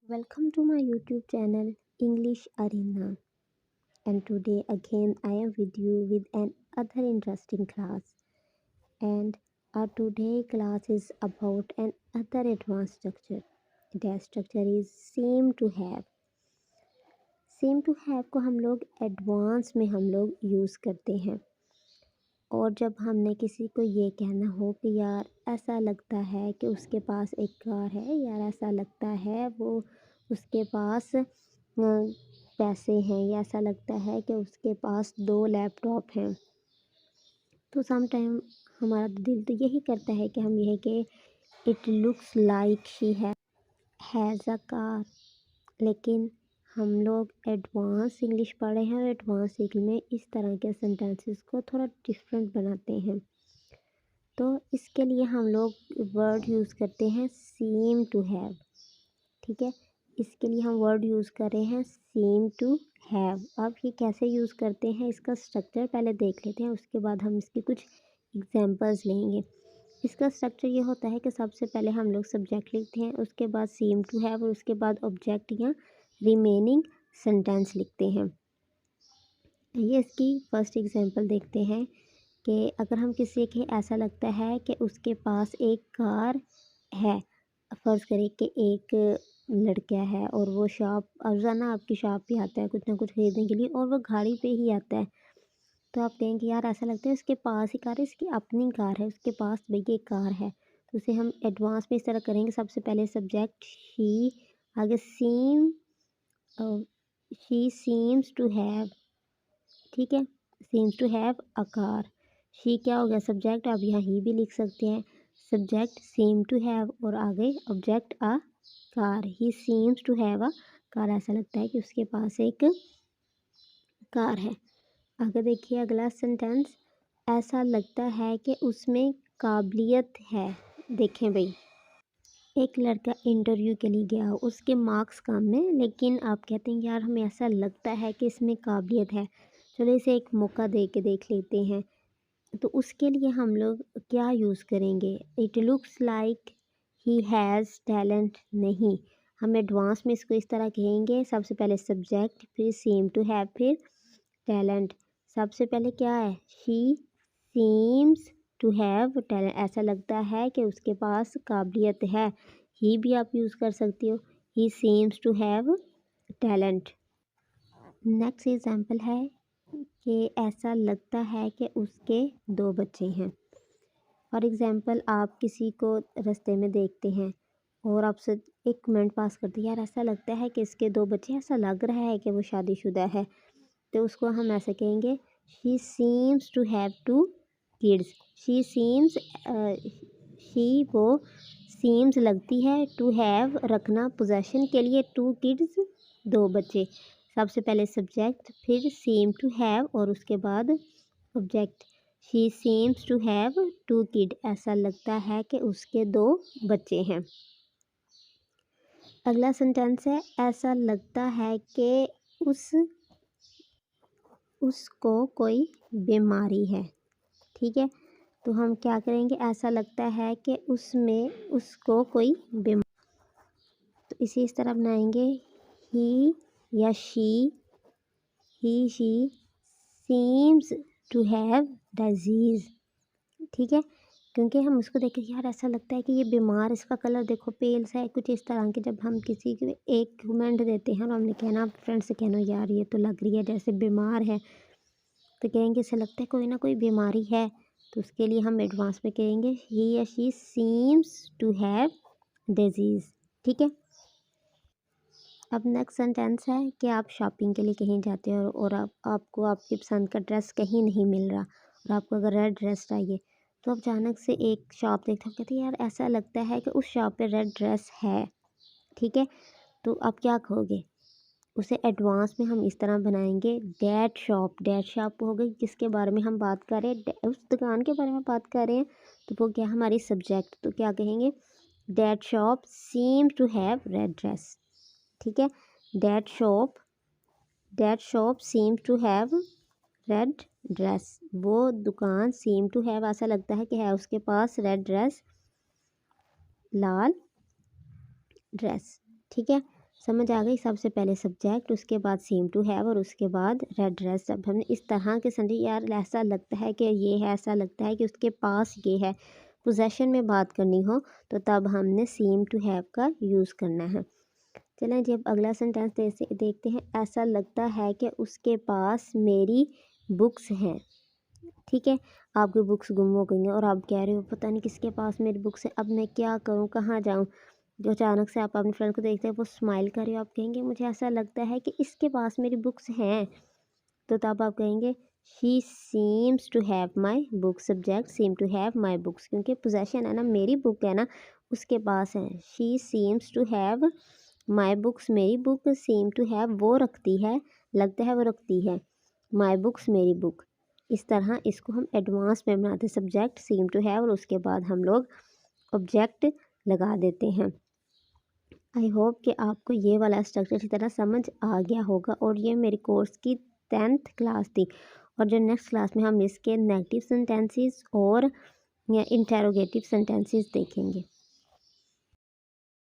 Welcome to my YouTube channel English Arena, and today again I am with you with another interesting class, and our today class is about another advanced structure. That structure is seem to have. Seem to have को हम लोग advance में हम लोग use करते हैं, और जब हमने किसी को ये कहना हो कि यार ऐसा लगता है कि उसके पास एक कार है, यार ऐसा लगता है वो उसके पास पैसे हैं, या ऐसा लगता है कि उसके पास 2 लैपटॉप हैं, तो सम टाइम हमारा दिल तो यही करता है कि हम यह कि it looks like she has a car. लेकिन हम लोग एडवांस इंग्लिश पढ़े हैं और एडवांस इंग्लिश में इस तरह के सेंटेंसेस को थोड़ा डिफरेंट बनाते हैं। तो इसके लिए हम लोग वर्ड यूज़ करते हैं सीम टू हैव। ठीक है, इसके लिए हम वर्ड यूज़ कर रहे हैं सीम टू हैव। अब ये कैसे यूज़ करते हैं, इसका स्ट्रक्चर पहले देख लेते हैं, उसके बाद हम इसकी कुछ एग्जांपल्स लेंगे। इसका स्ट्रक्चर ये होता है कि सबसे पहले हम लोग सब्जेक्ट लिखते हैं, उसके बाद सीम टू हैव, और उसके बाद ऑब्जेक्ट या रिमेनिंग सेंटेंस लिखते हैं। ये इसकी फर्स्ट एग्जांपल देखते हैं कि अगर हम किसी के ऐसा लगता है कि उसके पास एक कार है, फ़र्ज़ करें कि एक लड़का है और वो शॉप रोज़ाना आपकी शॉप पे आता है कुछ ना कुछ ख़रीदने के लिए, और वो गाड़ी पे ही आता है, तो आप कहेंगे यार ऐसा लगता है उसके पास ही कार है, इसकी अपनी कार है, उसके पास भई एक कार है। तो उसे हम एडवांस में इस तरह करेंगे, सबसे पहले सब्जेक्ट शी, आगे शी सीम्स टू हैव। ठीक है, seems to have a car. She क्या हो गया सब्जेक्ट, आप यहाँ ही भी लिख सकते हैं, सब्जेक्ट सेम टू हैव और आगे object a car. He seems to have a car, ऐसा लगता है कि उसके पास एक कार है। आगे देखिए अगला सेंटेंस, ऐसा लगता है कि उसमें काबिलियत है। देखें भाई, एक लड़का इंटरव्यू के लिए गया हो, उसके मार्क्स कम हैं, लेकिन आप कहते हैं यार हमें ऐसा लगता है कि इसमें काबिलियत है, चलो इसे एक मौका दे के देख लेते हैं। तो उसके लिए हम लोग क्या यूज़ करेंगे, it looks like he has talent. नहीं, हम एडवांस में इसको इस तरह कहेंगे, सबसे पहले सब्जेक्ट, फिर सेम टू हैव, फिर टैलेंट। सबसे पहले क्या है, she seems to have talent, ऐसा लगता है कि उसके पास काबिलियत है। ही भी आप यूज़ कर सकती हो, he seems to have talent. Next example है कि ऐसा लगता है कि उसके 2 बच्चे हैं। फॉर एग्ज़ाम्पल, आप किसी को रास्ते में देखते हैं और आपसे एक कमेंट पास करते हैं, यार ऐसा लगता है कि इसके 2 बच्चे, ऐसा लग रहा है कि वो शादीशुदा है, तो उसको हम ऐसे कहेंगे, she seems to have 2 kids. She seems, she वो, सीम्स लगती है, टू हैव रखना, पोजेशन के लिए, 2 किड्स 2 बच्चे। सबसे पहले सब्जेक्ट, फिर सीम टू हैव और उसके बाद object. She seems to have 2 kid, ऐसा लगता है कि उसके 2 बच्चे हैं। अगला सेंटेंस है, ऐसा लगता है कि उसको कोई बीमारी है। ठीक है, तो हम क्या करेंगे, ऐसा लगता है कि उसको कोई बीमारी, तो इसे इस तरह बनाएंगे, ही या she seems to have disease. ठीक है, क्योंकि हम उसको देख के यार ऐसा लगता है कि ये बीमार, इसका कलर देखो पेल सा है, कुछ इस तरह के। जब हम किसी को एक कमेंट देते हैं और हमने कहना, फ्रेंड से कहना यार ये तो लग रही है जैसे बीमार है, तो कहेंगे ऐसा लगता है कोई ना कोई बीमारी है, तो उसके लिए हम एडवांस में कहेंगे ही या she seems to have disease. ठीक है, अब नेक्स्ट सेंटेंस है कि आप शॉपिंग के लिए कहीं जाते हो और आपको आपकी पसंद का ड्रेस कहीं नहीं मिल रहा, और आपको अगर रेड ड्रेस चाहिए, तो आप अचानक से एक शॉप देखते हो, कहते हैं यार ऐसा लगता है कि उस शॉप पे रेड ड्रेस है। ठीक है, तो आप क्या कहोगे, उसे एडवांस में हम इस तरह बनाएंगे, डैट शॉप हो गई जिसके बारे में हम बात कर रहे हैं, उस दुकान के बारे में बात कर रहे हैं, तो वो क्या हमारी सब्जेक्ट, तो क्या कहेंगे, that shop seem to have red dress. ठीक है, that shop seem to have red dress, वो दुकान सीम टू हैव, ऐसा लगता है कि है उसके पास रेड ड्रेस, लाल ड्रेस। ठीक है, समझ आ गई। सबसे पहले सब्जेक्ट, उसके बाद सीम टू हैव और उसके बाद रेड ड्रेस। जब हमने इस तरह के सेंटेंस, यार ऐसा लगता है कि ये है, ऐसा लगता है कि उसके पास ये है, पोजेशन में बात करनी हो तो तब हमने सीम टू हैव का यूज़ करना है। चलें जी, अब अगला सेंटेंस देखते हैं। ऐसा लगता है कि उसके पास मेरी बुक्स हैं। ठीक है, आपकी बुक्स गुम हो गई हैं और आप कह रहे हो पता नहीं किसके पास मेरी बुक्स हैं, अब मैं क्या करूं, कहाँ जाऊं। जो अचानक से आप अपने फ्रेंड को देखते हैं, वो स्माइल कर रहे हो, आप कहेंगे मुझे ऐसा लगता है कि इसके पास मेरी बुक्स हैं, तो तब आप कहेंगे she seems to have my books. Subject seem to have my books, क्योंकि पोजेशन है ना, मेरी बुक है ना, उसके पास है। She seems to have my books, मेरी बुक। सीम टू हैव वो रखती है, लगता है वो रखती है। माई बुक्स मेरी बुक। इस तरह इसको हम एडवांस में बनाते हैं, सब्जेक्ट सीम टू हैव और उसके बाद हम लोग ऑब्जेक्ट लगा देते हैं। आई होप कि आपको ये वाला स्ट्रक्चर अच्छी तरह समझ आ गया होगा। और ये मेरे कोर्स की 10th क्लास थी, और जो नेक्स्ट क्लास में हम इसके नेगेटिव सेंटेंसेस और इंटेरोगेटिव सेंटेंसेस देखेंगे।